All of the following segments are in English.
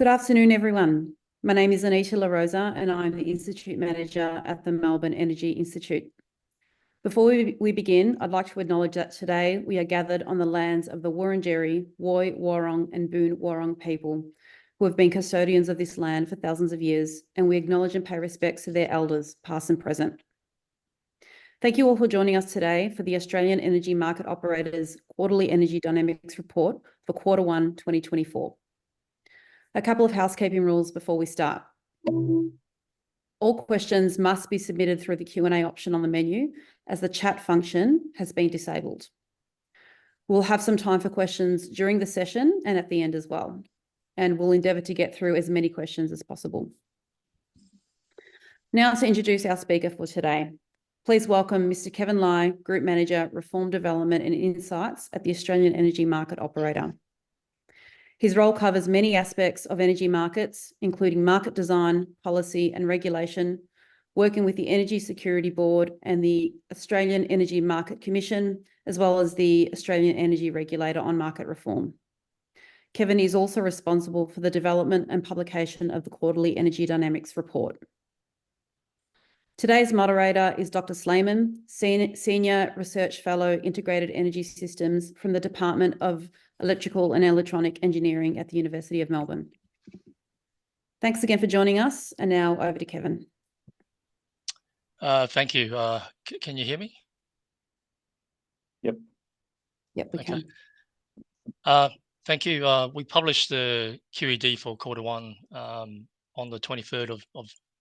Good afternoon, everyone. My name is Anita La Rosa, and I'm the Institute Manager at the Melbourne Energy Institute. Before we begin, I'd like to acknowledge that today we are gathered on the lands of the Wurundjeri, Woi Wurrung and Boon Wurrung people, who have been custodians of this land for thousands of years, and we acknowledge and pay respects to their elders, past and present. Thank you all for joining us today for the Australian Energy Market Operators Quarterly Energy Dynamics Report for Q1 2024. A couple of housekeeping rules before we start. All questions must be submitted through the Q&A option on the menu, as the chat function has been disabled. We'll have some time for questions during the session and at the end as well, and we'll endeavour to get through as many questions as possible. Now to introduce our speaker for today. Please welcome Mr. Kevin Lai, Group Manager, Reform Development and Insights at the Australian Energy Market Operator. His role covers many aspects of energy markets, including market design, policy and regulation, working with the Energy Security Board and the Australian Energy Market Commission, as well as the Australian Energy Regulator on market reform. Kevin is also responsible for the development and publication of the Quarterly Energy Dynamics Report. Today's moderator is Dr. Slayman, Senior Research Fellow, Integrated Energy Systems from the Department of Electrical and Electronic Engineering at the University of Melbourne. Thanks again for joining us, and now over to Kevin. Thank you. Can you hear me? Yep, we can. Thank you. We published the QED for Q1 on the 23rd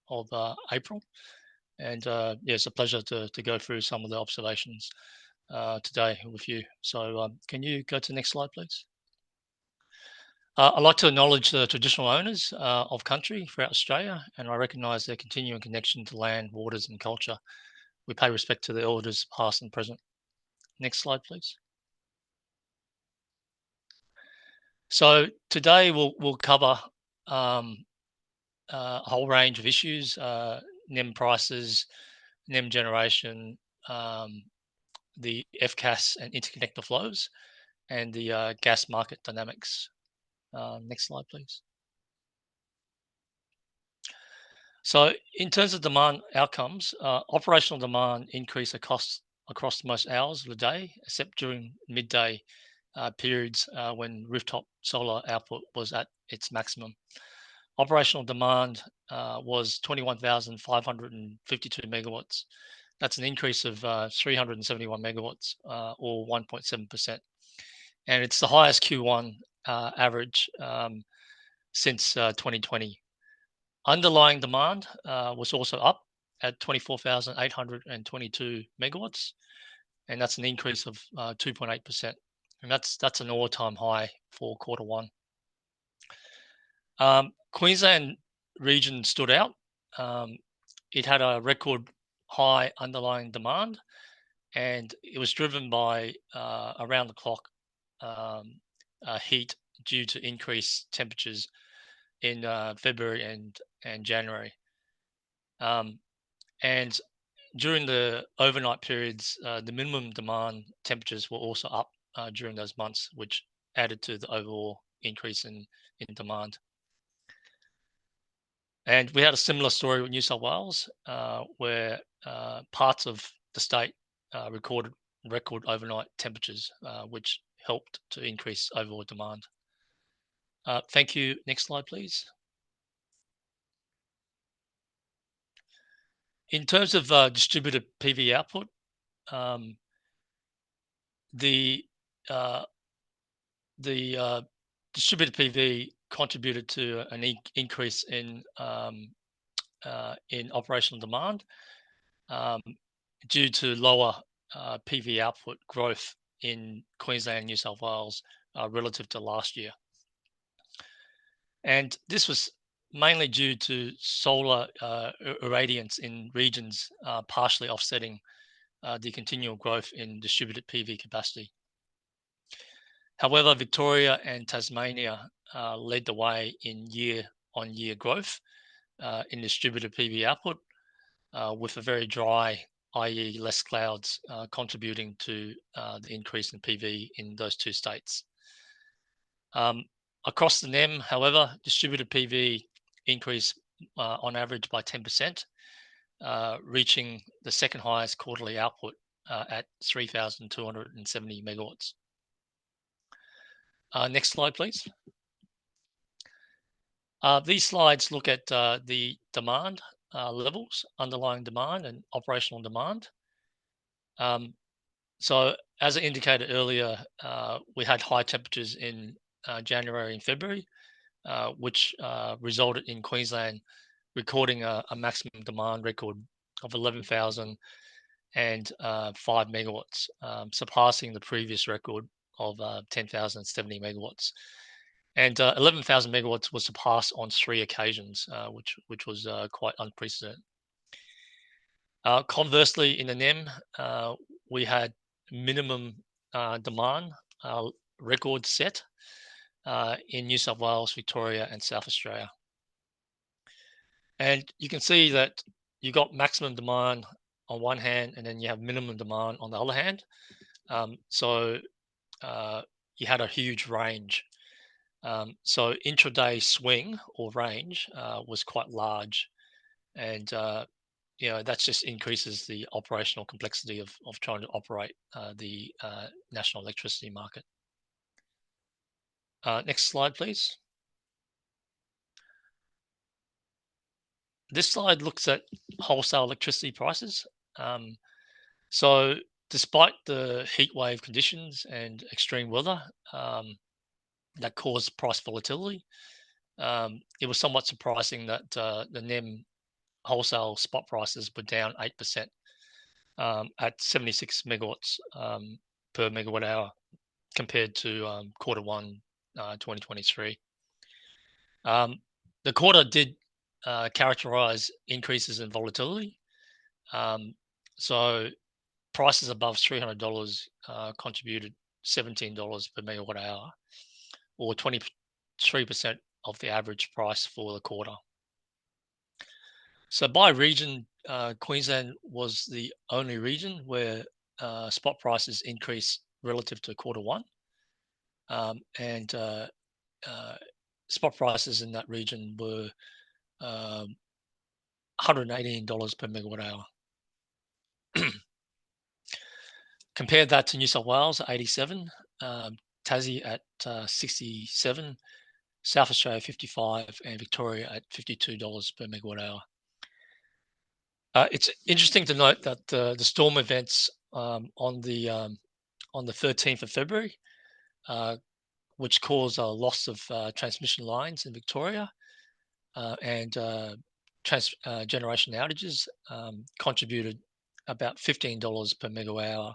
of April. And yeah, it's a pleasure to go through some of the observations today with you. So can you go to the next slide, please? I'd like to acknowledge the traditional owners of country throughout Australia, and I recognise their continuing connection to land, waters and culture. We pay respect to the elders past and present. Next slide, please. So today we'll cover a whole range of issues, NEM prices, NEM generation, the FCAS and interconnector flows, and the gas market dynamics. Next slide, please. So in terms of demand outcomes, operational demand increased across most hours of the day, except during midday periods when rooftop solar output was at its maximum. Operational demand was 21,552 megawatts. That's an increase of 371 megawatts, or 1.7%. And it's the highest Q1 average since 2020. Underlying demand was also up at 24,822 megawatts, and that's an increase of 2.8%. And that's an all-time high for Q1. Queensland region stood out. It had a record high underlying demand, and it was driven by around-the-clock heat due to increased temperatures in February and January. And during the overnight periods, the minimum demand temperatures were also up during those months, which added to the overall increase in demand. And we had a similar story with New South Wales, where parts of the state recorded record overnight temperatures, which helped to increase overall demand. Thank you. Next slide, please. In terms of distributed PV output, the distributed PV contributed to an increase in operational demand due to lower PV output growth in Queensland and New South Wales relative to last year. And this was mainly due to solar irradiance in regions partially offsetting the continual growth in distributed PV capacity. However, Victoria and Tasmania led the way in year-on-year growth in distributed PV output, with a very dry, i.e. less clouds, contributing to the increase in PV in those two states. Across the NEM, however, distributed PV increased on average by 10%, reaching the second highest quarterly output at 3,270 megawatts. Next slide, please. These slides look at the demand levels, underlying demand and operational demand. So as I indicated earlier, we had high temperatures in January and February, which resulted in Queensland recording a maximum demand record of 11,005 megawatts, surpassing the previous record of 10,070 megawatts. And 11,000 megawatts was surpassed on 3 occasions, which was quite unprecedented. Conversely, in the NEM, we had minimum demand record set in New South Wales, Victoria, and South Australia. And you can see that you got maximum demand on one hand, and then you have minimum demand on the other hand. So you had a huge range. So intraday swing or range was quite large, and that just increases the operational complexity of trying to operate the national electricity market. Next slide, please. This slide looks at wholesale electricity prices. So despite the heat wave conditions and extreme weather that caused price volatility, it was somewhat surprising that the NEM wholesale spot prices were down 8% at 76 megawatts per megawatt hour compared to Q1 2023. The quarter did characterize increases in volatility. So prices above $300 contributed $17 per megawatt hour, or 23% of the average price for the quarter. So by region, Queensland was the only region where spot prices increased relative to Q1. And spot prices in that region were $118 per megawatt hour. Compare that to New South Wales at 87, Tassie at 67, South Australia 55, and Victoria at $52 per megawatt hour. It's interesting to note that the storm events on the 13th of February, which caused a loss of transmission lines in Victoria and generation outages, contributed about $15 per megawatt hour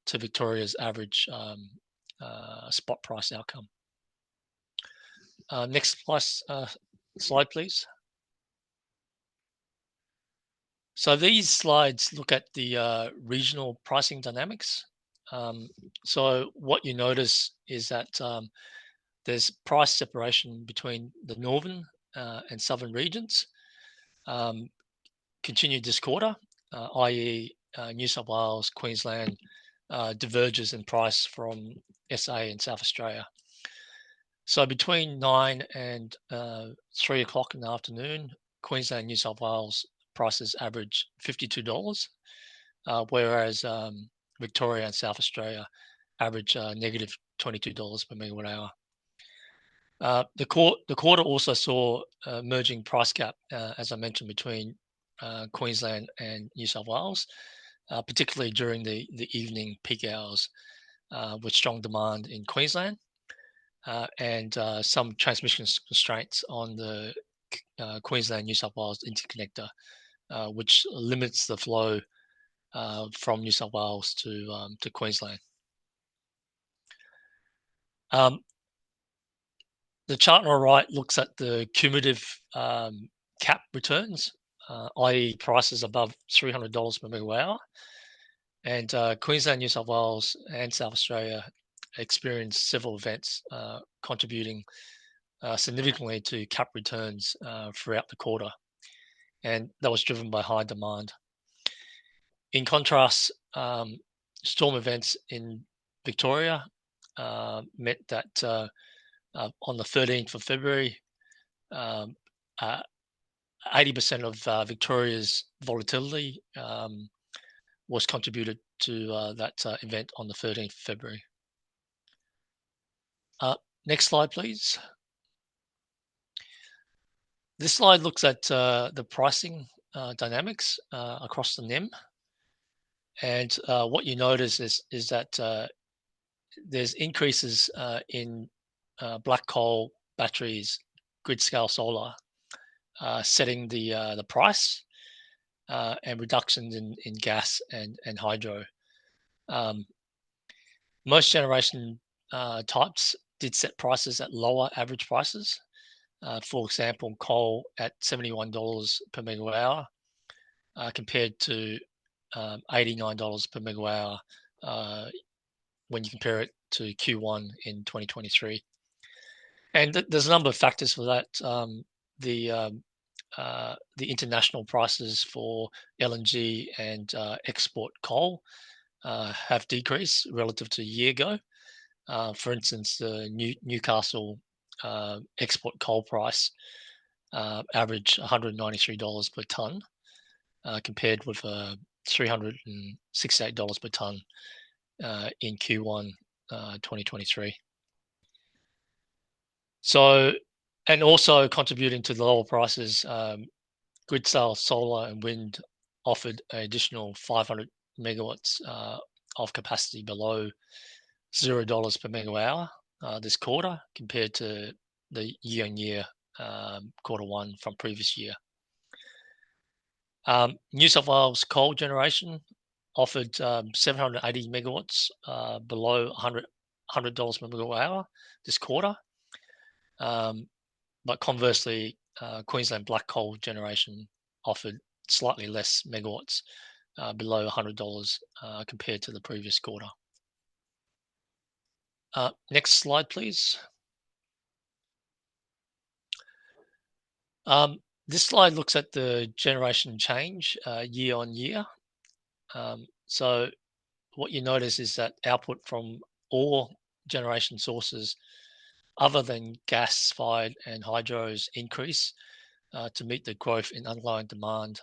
to Victoria's average spot price outcome. Next slide, please. So these slides look at the regional pricing dynamics. So what you notice is that there's price separation between the northern and southern regions. Continued this quarter, i.e. New South Wales, Queensland diverges in price from SA and South Australia. So between 9 and 3 o'clock in the afternoon, Queensland and New South Wales prices average $52, whereas Victoria and South Australia average negative $22 per megawatt hour. The quarter also saw a merging price gap, as I mentioned, between Queensland and New South Wales, particularly during the evening peak hours, with strong demand in Queensland and some transmission constraints on the Queensland-New South Wales interconnector, which limits the flow from New South Wales to Queensland. The chart on the right looks at the cumulative cap returns, i.e. prices above $300 per megawatt hour. And Queensland, New South Wales and South Australia experienced several events contributing significantly to cap returns throughout the quarter. And that was driven by high demand. In contrast, storm events in Victoria meant that on the 13th of February, 80% of Victoria's volatility was contributed to that event on the 13th of February. Next slide, please. This slide looks at the pricing dynamics across the NEM. And what you notice is that there's increases in black coal, batteries, grid scale solar, setting the price, and reductions in gas and hydro. Most generation types did set prices at lower average prices. For example, coal at $71 per megawatt hour compared to $89 per megawatt hour when you compare it to Q1 in 2023. And there's a number of factors for that. The international prices for LNG and export coal have decreased relative to a year ago. For instance, the Newcastle export coal price averaged $193 per tonne, compared with $368 per tonne in Q1 2023. So, and also contributing to the lower prices, grid scale solar and wind offered an additional 500 megawatts of capacity below $0 per megawatt hour this quarter, compared to the year-on-year Q1 from previous year. New South Wales coal generation offered 780 megawatts below $100 per megawatt hour this quarter. But conversely, Queensland black coal generation offered slightly less megawatts below $100 compared to the previous quarter. Next slide, please. This slide looks at the generation change year on year. So what you notice is that output from all generation sources other than gas-fired and hydros increase to meet the growth in underlying demand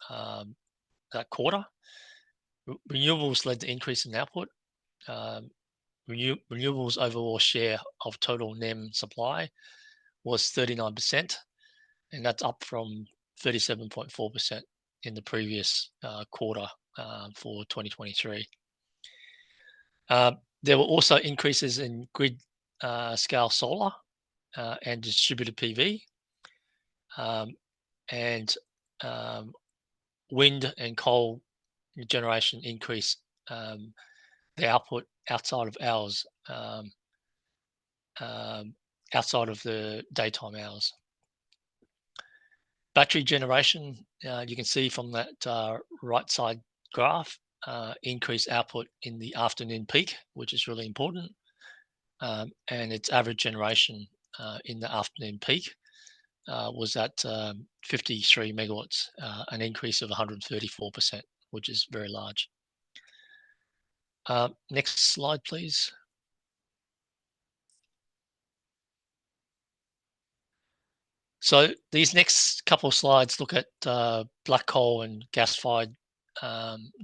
that quarter. Renewables led the increase in output. Renewables overall share of total NEM supply was 39%, and that's up from 37.4% in the previous quarter for 2023. There were also increases in grid scale solar and distributed PV, and wind and coal generation increase the output outside of hours, outside of the daytime hours. Battery generation, you can see from that right side graph, increased output in the afternoon peak, which is really important. And its average generation in the afternoon peak was at 53 megawatts, an increase of 134%, which is very large. Next slide, please. So these next couple of slides look at black coal and gas-fired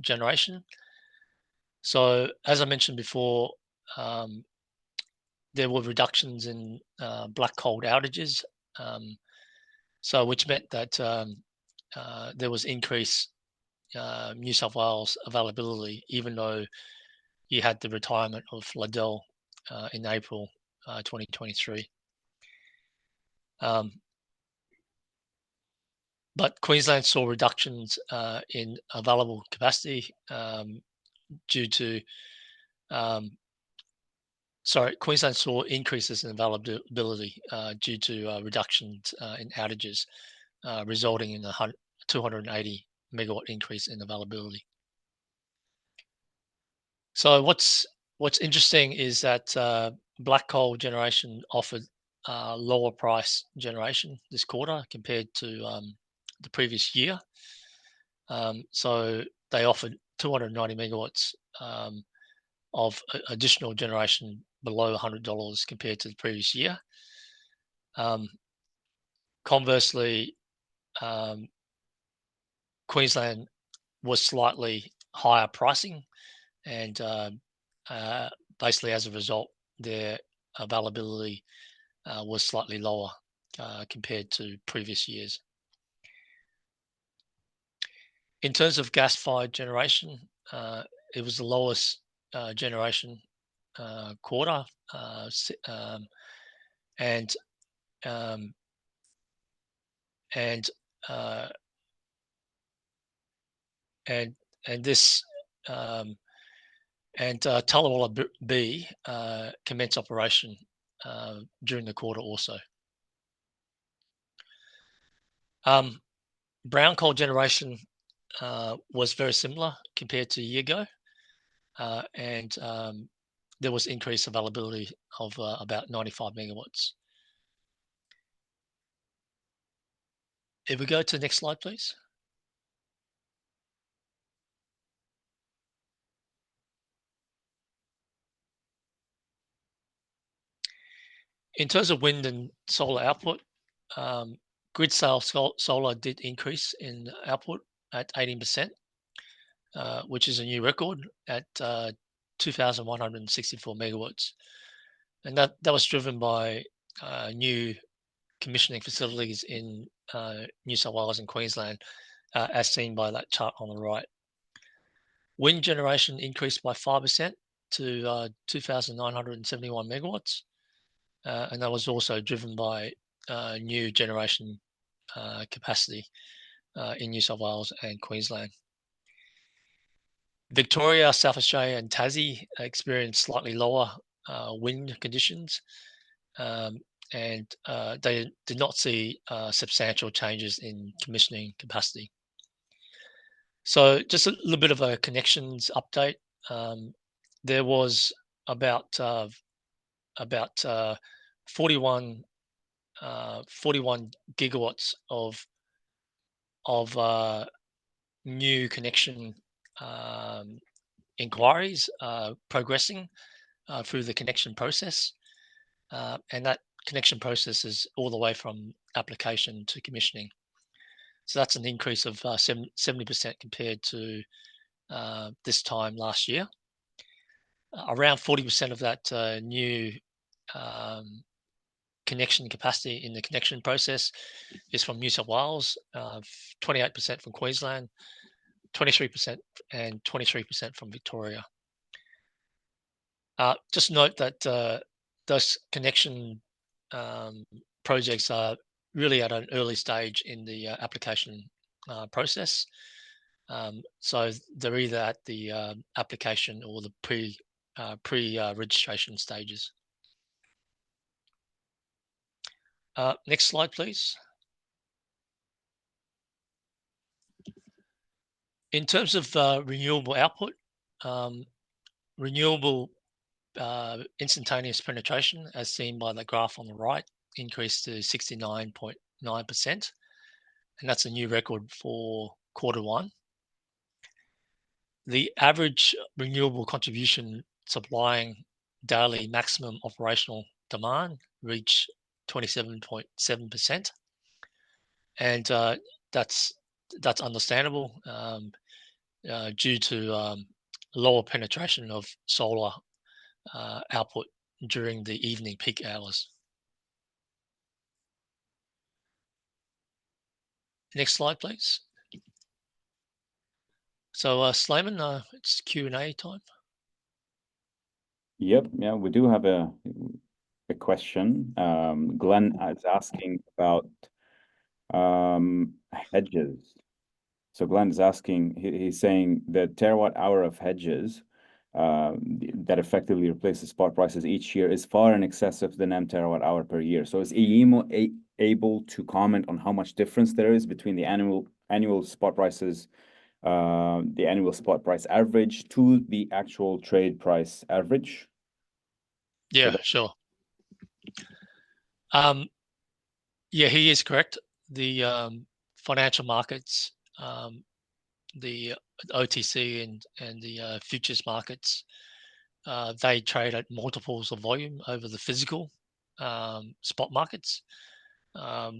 generation. So as I mentioned before, there were reductions in black coal outages, so which meant that there was increased New South Wales availability, even though you had the retirement of Liddell in April 2023. But Queensland saw reductions in available capacity due to Queensland saw increases in availability due to reductions in outages, resulting in a 280 megawatt increase in availability. So what's interesting is that black coal generation offered lower price generation this quarter compared to the previous year. So they offered 290 megawatts of additional generation below $100 compared to the previous year. Conversely, Queensland was slightly higher pricing, and basically as a result, their availability was slightly lower compared to previous years. In terms of gas-fired generation, it was the lowest generation quarter, and this Tullawalla B commenced operation during the quarter also. Brown coal generation was very similar compared to a year ago, and there was increased availability of about 95 megawatts. If we go to the next slide, please. In terms of wind and solar output, grid scale solar did increase in output at 18%, which is a new record at 2,164 megawatts. And that was driven by new commissioning facilities in New South Wales and Queensland, as seen by that chart on the right. Wind generation increased by 5% to 2,971 megawatts. And that was also driven by new generation capacity in New South Wales and Queensland. Victoria, South Australia and Tassie experienced slightly lower wind conditions, and they did not see substantial changes in commissioning capacity. So just a little bit of a connections update. There was about 41 gigawatts of new connection inquiries progressing through the connection process, and that connection process is all the way from application to commissioning. So that's an increase of 70% compared to this time last year. Around 40% of that new connection capacity in the connection process is from New South Wales, 28% from Queensland, 23% and 23% from Victoria. Just note that those connection projects are really at an early stage in the application process. So they're either at the application or the pre-registration stages. Next slide, please. In terms of renewable output, renewable instantaneous penetration, as seen by the graph on the right, increased to 69.9%, and that's a new record for Q1. The average renewable contribution supplying daily maximum operational demand reached 27.7%, and that's understandable due to lower penetration of solar output during the evening peak hours. Next slide, please. So, Slayman, it's Q&A time. Yep, yeah, we do have a question. Glenn is asking about hedges. So Glenn is asking, he's saying the terawatt hour of hedges that effectively replaces spot prices each year is far in excess of the NEM terawatt hour per year. So is AEMO able to comment on how much difference there is between the annual spot prices, the annual spot price average to the actual trade price average? Yeah, sure. Yeah, he is correct. The financial markets, the OTC and the futures markets they trade at multiples of volume over the physical spot markets. I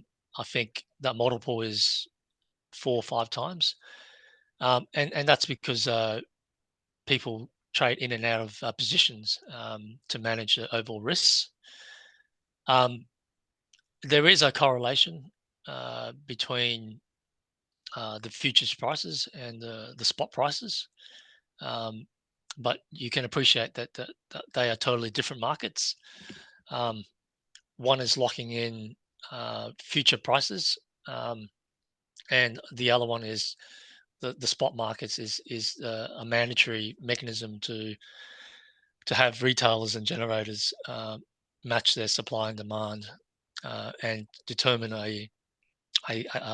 think that multiple is 4 or 5 times. And that's because people trade in and out of positions to manage the overall risks. There is a correlation between the futures prices and the spot prices, but you can appreciate that they are totally different markets. One is locking in future prices, and the other one is the spot markets is a mandatory mechanism to have retailers and generators match their supply and demand and determine a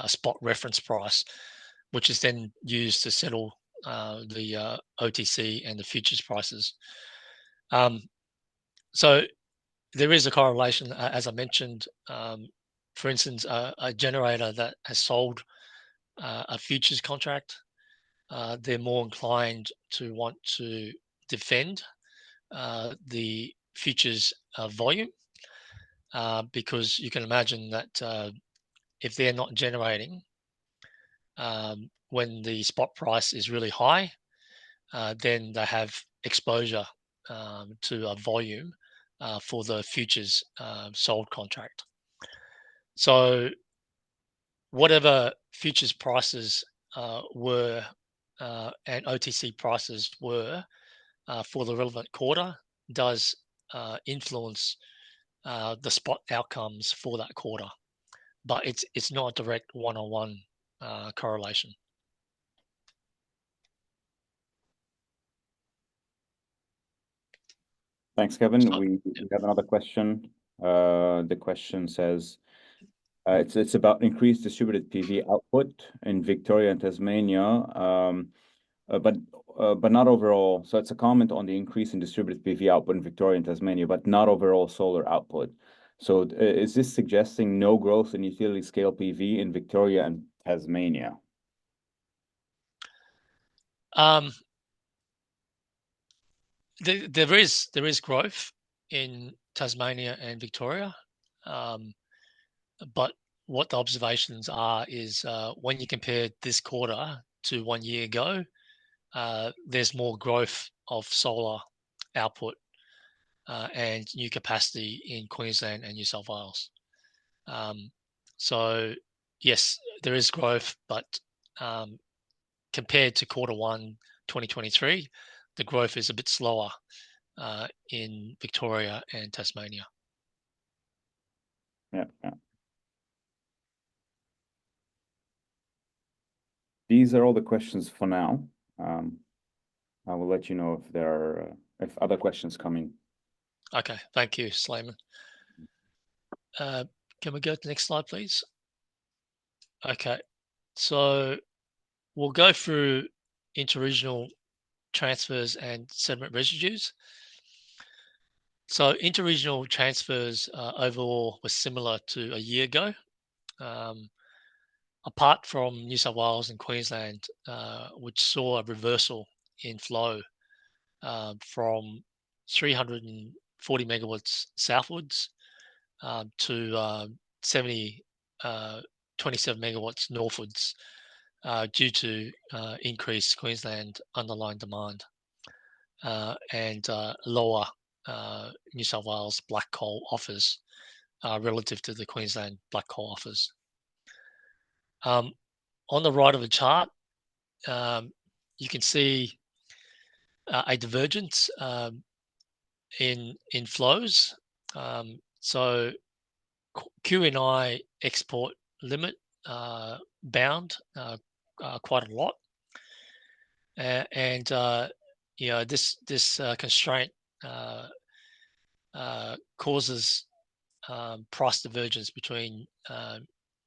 spot reference price, which is then used to settle the OTC and the futures prices. So there is a correlation, as I mentioned. For instance, a generator that has sold a futures contract, they're more inclined to want to defend the futures volume, because you can imagine that if they're not generating when the spot price is really high, then they have exposure to a volume for the futures sold contract. So whatever futures prices were and OTC prices were for the relevant quarter does influence the spot outcomes for that quarter, but it's not a direct one-on-one correlation. Thanks, Kevin. We have another question. The question says, it's about increased distributed PV output in Victoria and Tasmania, but not overall. So it's a comment on the increase in distributed PV output in Victoria and Tasmania, but not overall solar output. So is this suggesting no growth in utility scale PV in Victoria and Tasmania? There is growth in Tasmania and Victoria, but what the observations are is when you compare this quarter to 1 year ago, there's more growth of solar output and new capacity in Queensland and New South Wales. So yes, there is growth, but compared to Q1 2023, the growth is a bit slower in Victoria and Tasmania. Yeah. These are all the questions for now. I will let you know if there are if other questions come in. Okay, thank you, Slayman. Can we go to the next slide, please? Okay, so we'll go through interregional transfers and sediment residues. So interregional transfers overall were similar to a year ago. Apart from New South Wales and Queensland, which saw a reversal in flow from 340 megawatts southwards to 27 megawatts northwards due to increased Queensland underlying demand and lower New South Wales black coal offers relative to the Queensland black coal offers. On the right of the chart, you can see a divergence in flows. So QNI export limit bound quite a lot, and this constraint causes price divergence between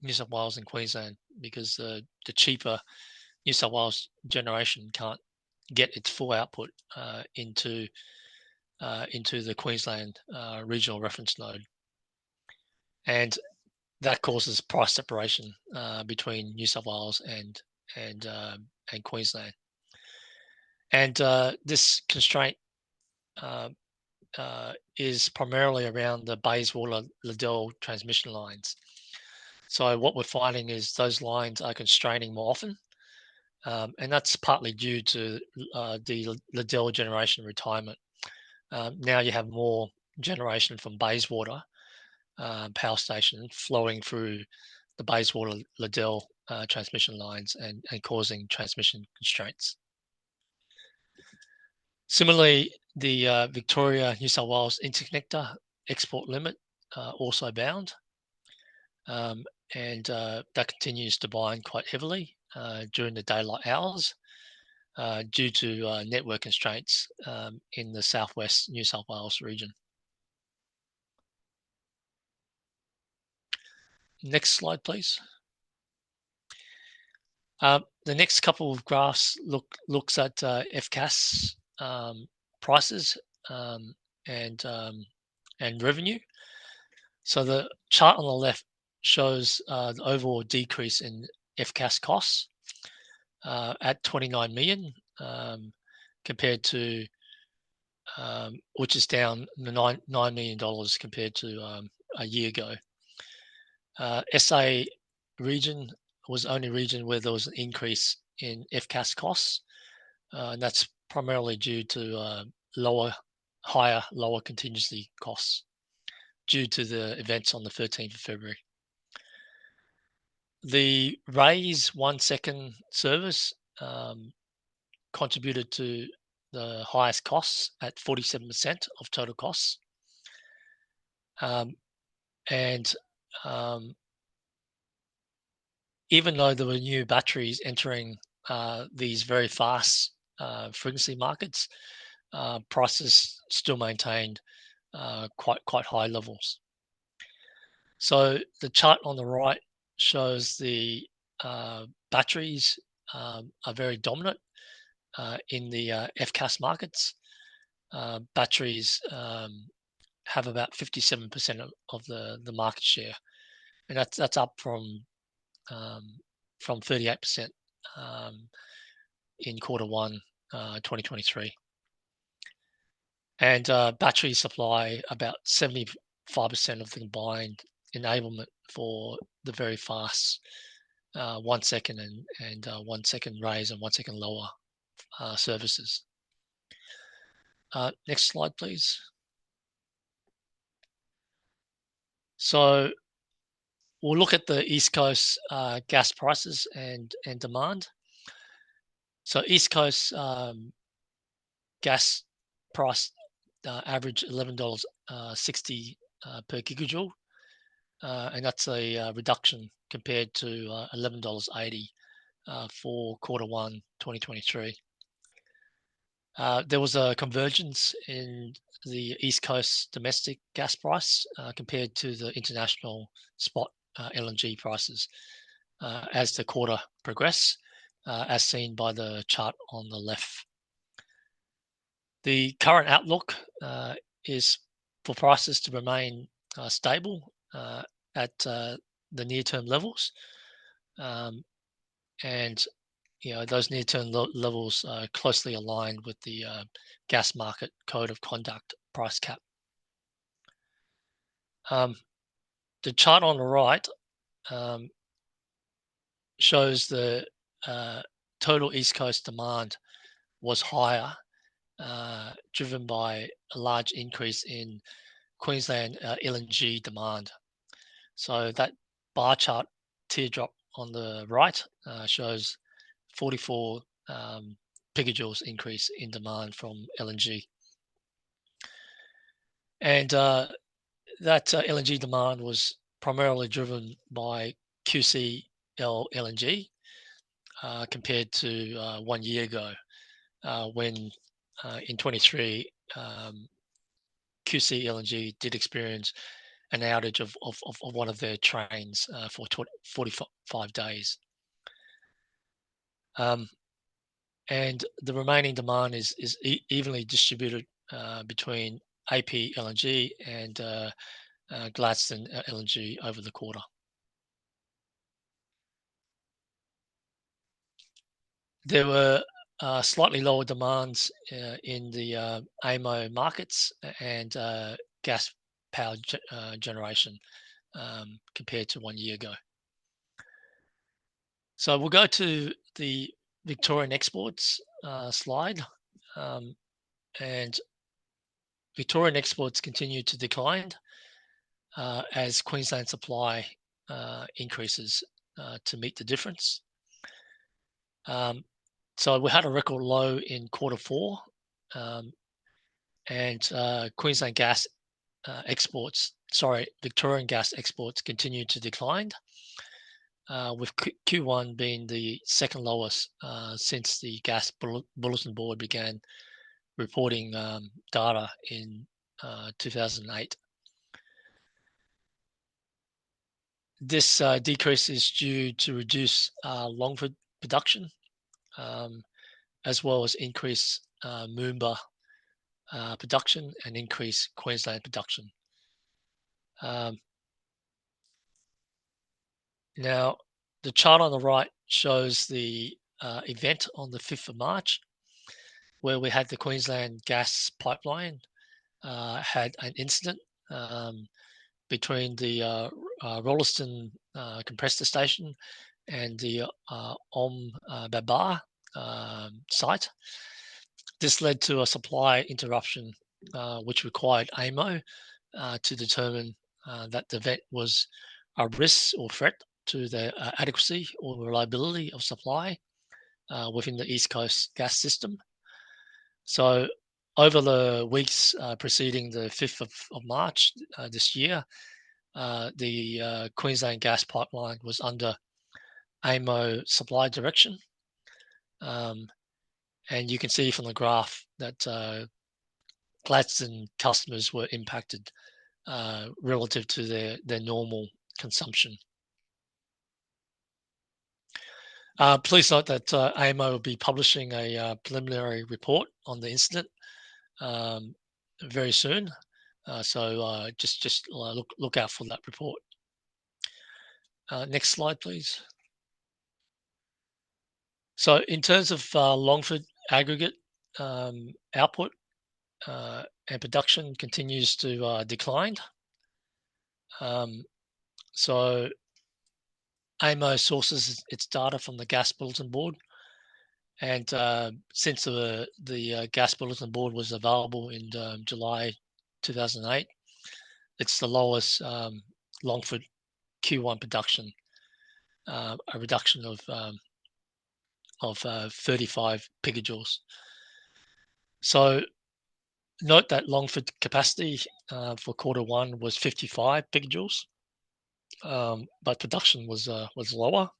New South Wales and Queensland, because the cheaper New South Wales generation can't get its full output into the Queensland regional reference node, and that causes price separation between New South Wales and Queensland. And this constraint is primarily around the Bayswater-Liddell transmission lines. So what we're finding is those lines are constraining more often, and that's partly due to the Liddell generation retirement. Now you have more generation from Bayswater power station flowing through the Bayswater-Liddell transmission lines and causing transmission constraints. Similarly, the Victoria-New South Wales interconnector export limit also bound, and that continues to bind quite heavily during the daylight hours due to network constraints in the southwest New South Wales region. Next slide, please. The next couple of graphs looks at FCAS prices and revenue. So the chart on the left shows the overall decrease in FCAS costs at 29 million compared to, which is down $9 million compared to a year ago. SA region was the only region where there was an increase in FCAS costs, and that's primarily due to lower contingency costs due to the events on the 13th of February. The raise 1 second service contributed to the highest costs at 47% of total costs. Even though there were new batteries entering these very fast frequency markets, prices still maintained quite high levels. So the chart on the right shows the batteries are very dominant in the FCAS markets. Batteries have about 57% of the market share, and that's up from 38% in Q1 2023. And batteries supply about 75% of the combined enablement for the very fast 1 second and 1 second raise and 1 second lower services. Next slide, please. So we'll look at the East Coast gas prices and demand. So East Coast gas price average $11.60 per gigajoule, and that's a reduction compared to $11.80 for Q1 2023. There was a convergence in the East Coast domestic gas price compared to the international spot LNG prices as the quarter progressed, as seen by the chart on the left. The current outlook is for prices to remain stable at the near-term levels, and those near-term levels are closely aligned with the gas market code of conduct price cap. The chart on the right shows the total East Coast demand was higher, driven by a large increase in Queensland LNG demand. So that bar chart teardrop on the right shows 44 picajoules increase in demand from LNG. And that LNG demand was primarily driven by QCL LNG compared to 1 year ago when in 23 QC LNG did experience an outage of one of their trains for 45 days. And the remaining demand is evenly distributed between AP LNG and Gladstone LNG over the quarter. There were slightly lower demands in the AEMO markets and gas power generation compared to 1 year ago. So we'll go to the Victorian exports slide, and Victorian exports continue to decline as Queensland supply increases to meet the difference. So we had a record low in Q4, and Queensland gas exports, Victorian gas exports continue to decline, with Q1 being the second lowest since the Gas Bulletin Board began reporting data in 2008. This decrease is due to reduce Longford production, as well as increase Moomba production and increase Queensland production. Now, the chart on the right shows the event on the 5th of March, where we had the Queensland gas pipeline had an incident between the Rolleston compressor station and the Babar site. This led to a supply interruption, which required AEMO to determine that the event was a risk or threat to the adequacy or reliability of supply within the East Coast gas system. So over the weeks preceding the 5th of March this year, the Queensland gas pipeline was under AEMO supply direction. And you can see from the graph that Gladstone customers were impacted relative to their normal consumption. Please note that AEMO will be publishing a preliminary report on the incident very soon. So just look out for that report. Next slide, please. So in terms of Longford aggregate output and production continues to decline. So AEMO sources its data from the Gas Bulletin Board, and since the Gas Bulletin Board was available in July 2008, it's the lowest Longford Q1 production, a reduction of 35 picajoules. So note that Longford capacity for Q1 was 55 picajoules, but production was lower.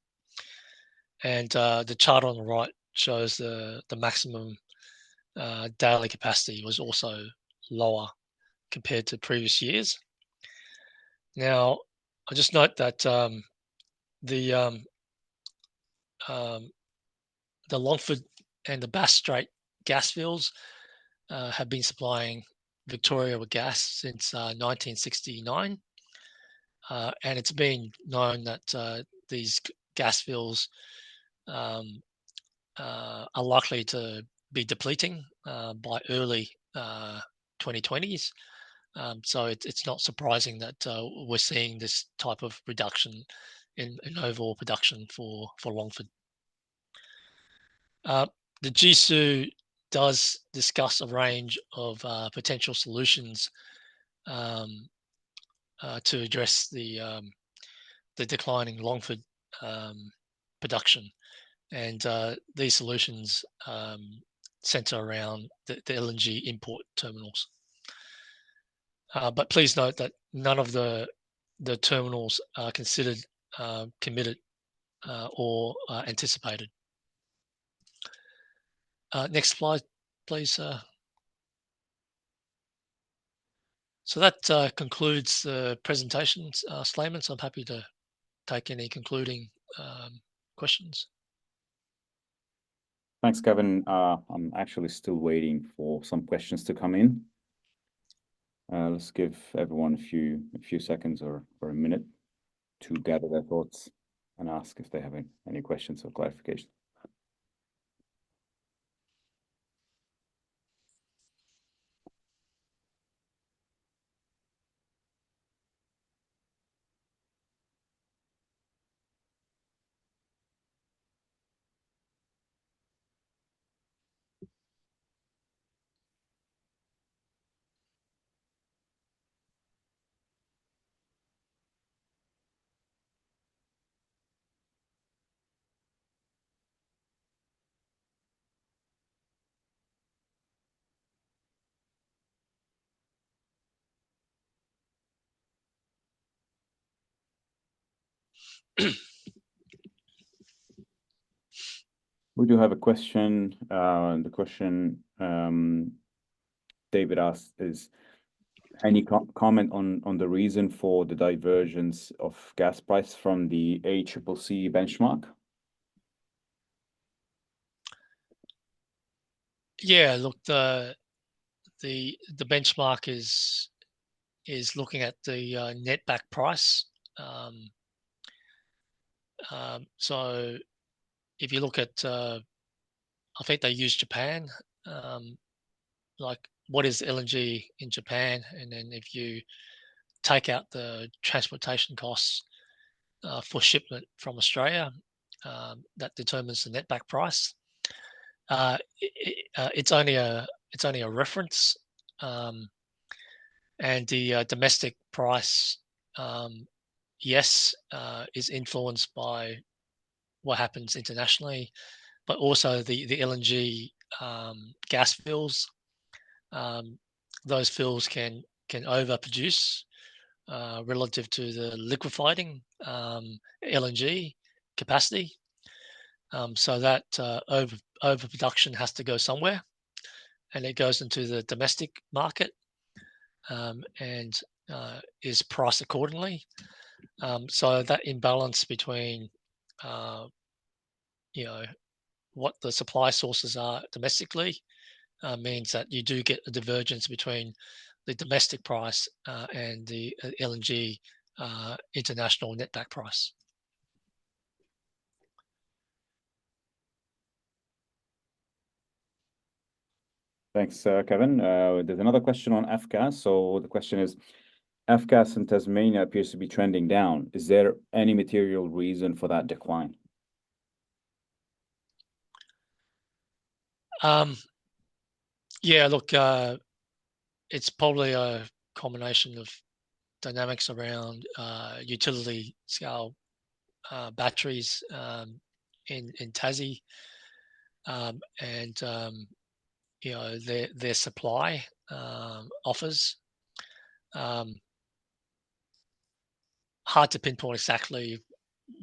And the chart on the right shows the maximum daily capacity was also lower compared to previous years. Now, I just note that the Longford and the Bass Strait gas fields have been supplying Victoria with gas since 1969. And it's been known that these gas fields are likely to be depleting by early 2020s. So it's not surprising that we're seeing this type of reduction in overall production for Longford. The GSU does discuss a range of potential solutions to address the declining Longford production, and these solutions centre around the LNG import terminals. But please note that none of the terminals are considered committed or anticipated. Next slide, please. So that concludes the presentation, Slayman. So I'm happy to take any concluding questions. Thanks, Kevin. I'm actually still waiting for some questions to come in. Let's give everyone a few seconds or a minute to gather their thoughts and ask if they have any questions or clarification. We do have a question. The question David asked is, any comment on the reason for the divergence of gas price from the ACCC benchmark? Yeah, look, the benchmark is looking at the netback price. So if you look at, I think they use Japan, like what is LNG in Japan, and then if you take out the transportation costs for shipment from Australia, that determines the netback price. It's only a reference, and the domestic price, yes, is influenced by what happens internationally, but also the LNG gas fields. Those fields can overproduce relative to the liquefying LNG capacity. So that overproduction has to go somewhere, and it goes into the domestic market and is priced accordingly. So that imbalance between what the supply sources are domestically means that you do get a divergence between the domestic price and the LNG international netback price. Thanks, Kevin. There's another question on F-gas. So the question is, F-gas in Tasmania appears to be trending down. Is there any material reason for that decline? Yeah, look, it's probably a combination of dynamics around utility scale batteries in Tassie, and their supply offers. Hard to pinpoint exactly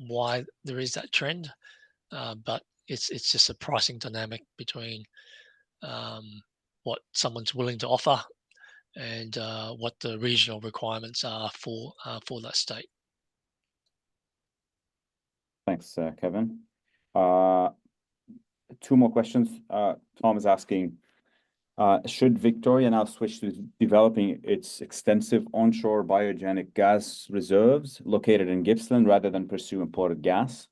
why there is that trend, but it's just a pricing dynamic between what someone's willing to offer and what the regional requirements are for that state. Thanks, Kevin. Two more questions. Tom is asking, should Victoria now switch to developing its extensive onshore biogenic gas reserves located in Gippsland rather than pursue imported gas?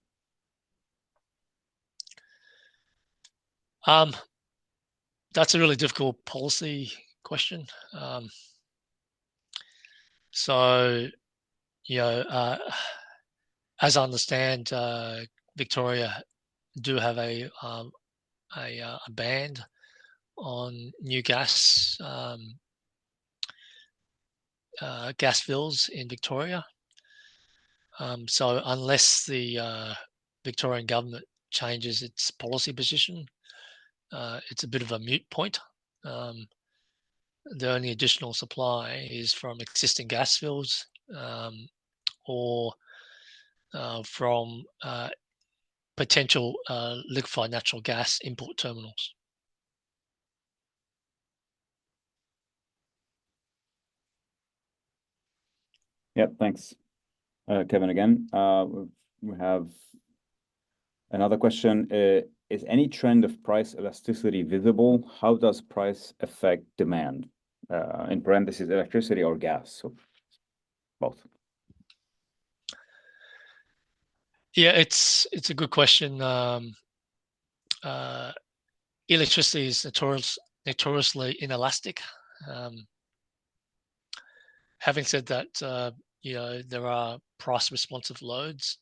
That's a really difficult policy question. So, as I understand, Victoria do have a ban on new gas fields in Victoria. So unless the Victorian government changes its policy position, it's a bit of a moot point. The only additional supply is from existing gas fields or from potential liquefied natural gas import terminals. Yep, thanks, Kevin, again. We have another question. Is any trend of price elasticity visible? How does price affect demand? In parentheses, electricity or gas? So both. Yeah, it's a good question. Electricity is notoriously inelastic. Having said that, there are price responsive loads,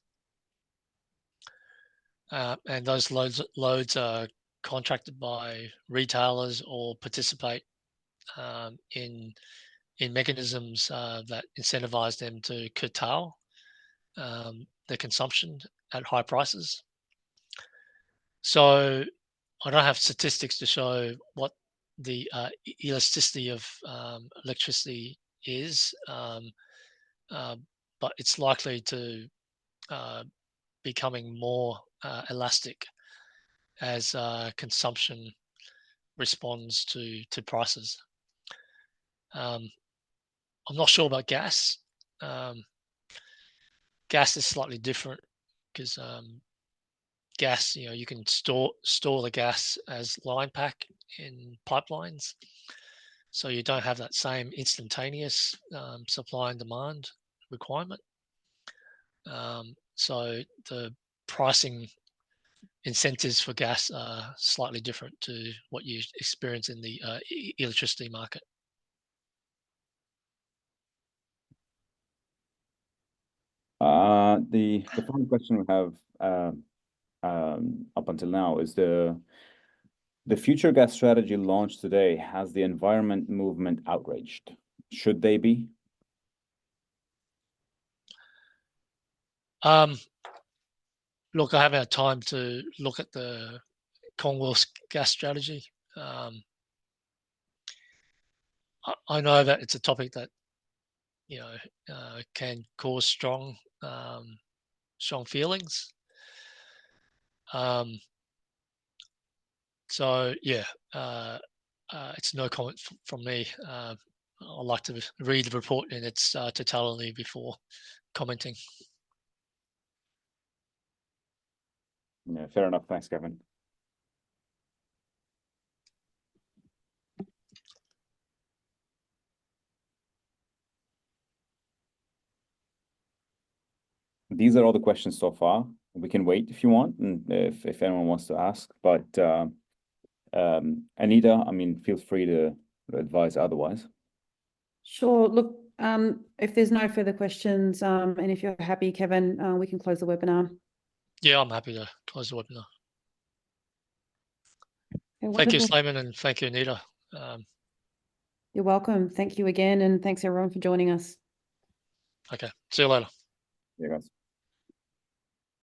and those loads are contracted by retailers or participate in mechanisms that incentivize them to curtail their consumption at high prices. So I don't have statistics to show what the elasticity of electricity is, but it's likely to becoming more elastic as consumption responds to prices. I'm not sure about gas. Gas is slightly different because gas, you can store the gas as line pack in pipelines, so you don't have that same instantaneous supply and demand requirement. So the pricing incentives for gas are slightly different to what you experience in the electricity market. The final question we have up until now is the future gas strategy launched today has the environment movement outraged. Should they be? Look, I haven't had time to look at the Commonwealth's gas strategy. I know that it's a topic that can cause strong feelings. So yeah, it's no comment from me. I'd like to read the report in its totality before commenting. Yeah, fair enough. Thanks, Kevin. These are all the questions so far. We can wait if you want, and if anyone wants to ask. But Anita, I mean, feel free to advise otherwise. Sure. Look, if there's no further questions, and if you're happy, Kevin, we can close the webinar. Yeah, I'm happy to close the webinar. Okay, thank you, wonderful. Slayman, and thank you, Anita. You're welcome. Thank you again, and thanks everyone for joining us. Okay, see you later. Yeah, guys.